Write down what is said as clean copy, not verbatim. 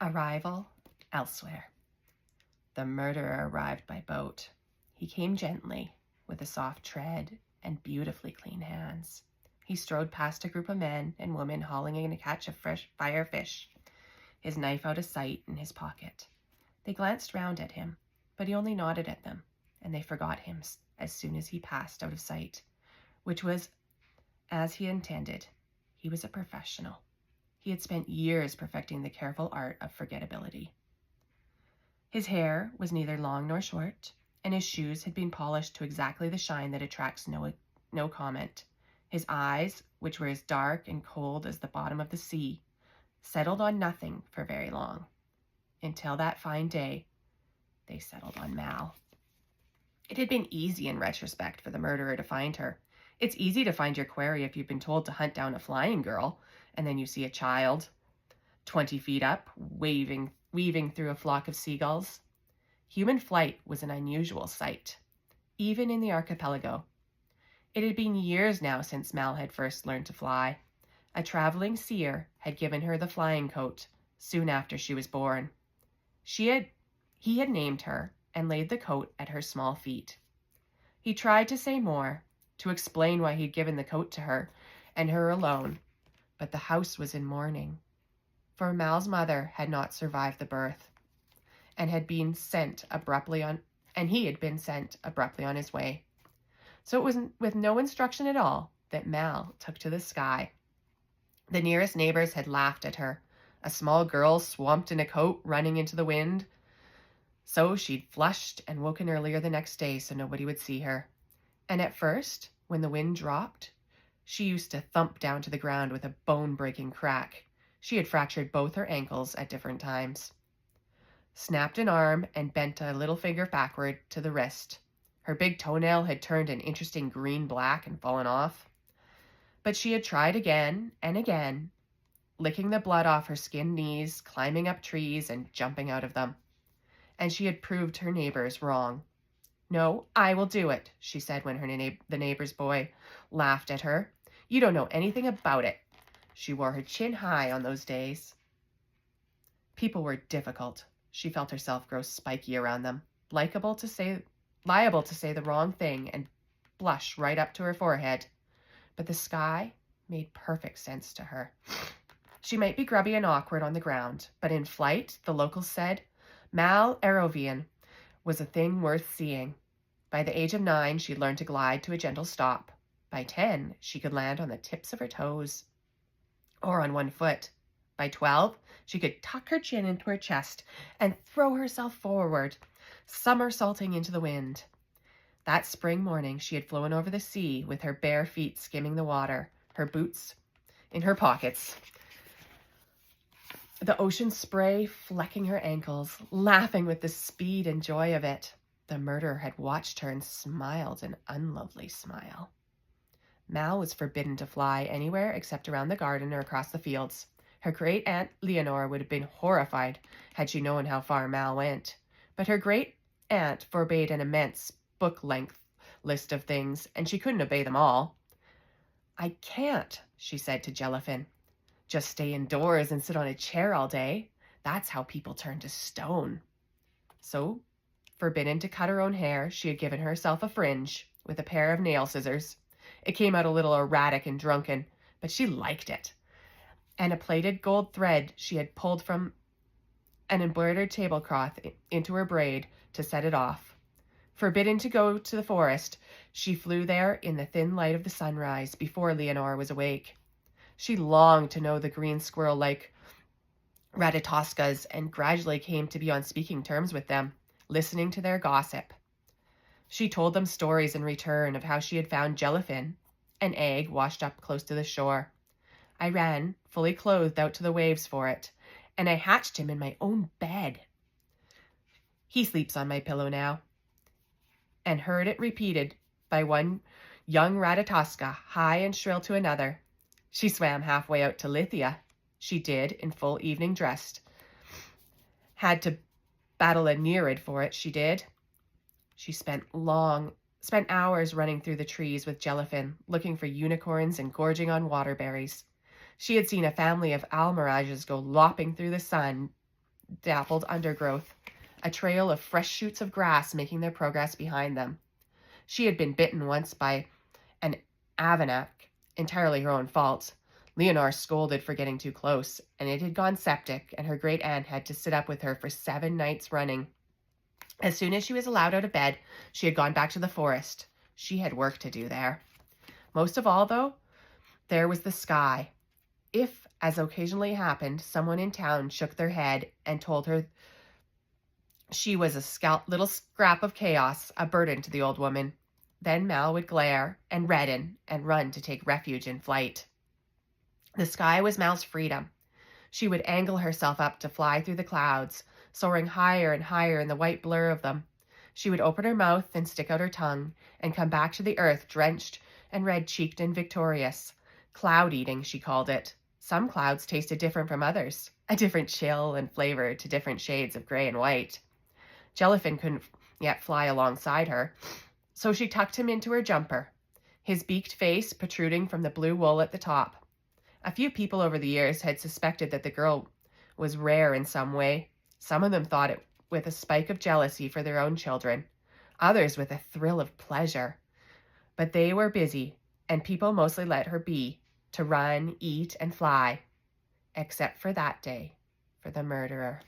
Arrival elsewhere. The murderer arrived by boat. He came gently, with a soft tread and beautifully clean hands. He strode past a group of men and women hauling in a catch of fresh fire fish, his knife out of sight in his pocket. They glanced round at him, but he only nodded at them, and they forgot him as soon as he passed out of sight, which was as he intended. He was a professional. He had spent years perfecting the careful art of forgettability. His hair was neither long nor short, and his shoes had been polished to exactly the shine that attracts no comment. His eyes, which were as dark and cold as the bottom of the sea, settled on nothing for very long. Until that fine day, they settled on Mal. It had been easy in retrospect for the murderer to find her. It's easy to find your quarry if you've been told to hunt down a flying girl, and then you see a child, 20 feet up, weaving through a flock of seagulls. Human flight was an unusual sight, even in the archipelago. It had been years now since Mal had first learned to fly. A traveling seer had given her the flying coat soon after she was born. He had named her and laid the coat at her small feet. He tried to say more, to explain why he'd given the coat to her, and her alone, but the house was in mourning, for Mal's mother had not survived the birth, and he had been sent abruptly on his way. So it was with no instruction at all that Mal took to the sky. The nearest neighbors had laughed at her. A small girl swamped in a coat running into the wind. So she'd flushed and woken earlier the next day so nobody would see her. And at first, when the wind dropped, she used to thump down to the ground with a bone-breaking crack. She had fractured both her ankles at different times. Snapped an arm and bent a little finger backward to the wrist. Her big toenail had turned an interesting green-black and fallen off. But she had tried again and again, licking the blood off her skinned knees, climbing up trees, and jumping out of them. And she had proved her neighbors wrong. "No, I will do it," she said when the neighbor's boy laughed at her. "You don't know anything about it." She wore her chin high on those days. People were difficult. She felt herself grow spiky around them, liable to say the wrong thing and blush right up to her forehead. But the sky made perfect sense to her. She might be grubby and awkward on the ground, but in flight, the locals said, Mal Arovian was a thing worth seeing. By the age of 9, she'd learned to glide to a gentle stop. By 10, she could land on the tips of her toes, or on one foot. By 12, she could tuck her chin into her chest and throw herself forward, somersaulting into the wind. That spring morning, she had flown over the sea with her bare feet skimming the water, her boots in her pockets, the ocean spray flecking her ankles, laughing with the speed and joy of it. The murderer had watched her and smiled an unlovely smile. Mal was forbidden to fly anywhere except around the garden or across the fields. Her great-aunt Leonore would have been horrified had she known how far Mal went. But her great-aunt forbade an immense book-length list of things, and she couldn't obey them all. "I can't," she said to Jellyfin, "just stay indoors and sit on a chair all day. That's how people turn to stone." So, forbidden to cut her own hair, she had given herself a fringe with a pair of nail scissors. It came out a little erratic and drunken, but she liked it. And a plaited gold thread she had pulled from an embroidered tablecloth into her braid to set it off. Forbidden to go to the forest, she flew there in the thin light of the sunrise before Leonore was awake. She longed to know the green squirrel-like Ratatoskas and gradually came to be on speaking terms with them, listening to their gossip. She told them stories in return of how she had found Jellyfin, an egg washed up close to the shore. "I ran, fully clothed, out to the waves for it, and I hatched him in my own bed. He sleeps on my pillow now." And heard it repeated by one young Ratatoska, high and shrill to another. She swam halfway out to Lithia. She did, in full evening dress. Had to battle a Nereid for it, she did. She spent hours running through the trees with Jellyfin, looking for unicorns and gorging on waterberries. She had seen a family of almirages go lopping through the sun dappled undergrowth, a trail of fresh shoots of grass making their progress behind them. She had been bitten once by an Avanac, entirely her own fault. Leonor scolded for getting too close, and it had gone septic, and her great aunt had to sit up with her for 7 nights running. As soon as she was allowed out of bed, she had gone back to the forest. She had work to do there. Most of all, though, there was the sky. If, as occasionally happened, someone in town shook their head and told her she was a little scrap of chaos, a burden to the old woman, then Mal would glare and redden and run to take refuge in flight. The sky was Mal's freedom. She would angle herself up to fly through the clouds, soaring higher and higher in the white blur of them. She would open her mouth and stick out her tongue and come back to the earth drenched and red-cheeked and victorious. Cloud eating, she called it. Some clouds tasted different from others, a different chill and flavor to different shades of gray and white. Jellyfin couldn't yet fly alongside her, so she tucked him into her jumper, his beaked face protruding from the blue wool at the top. A few people over the years had suspected that the girl was rare in some way. Some of them thought it with a spike of jealousy for their own children, others with a thrill of pleasure. But they were busy, and people mostly let her be, to run, eat, and fly, except for that day, for the murderer.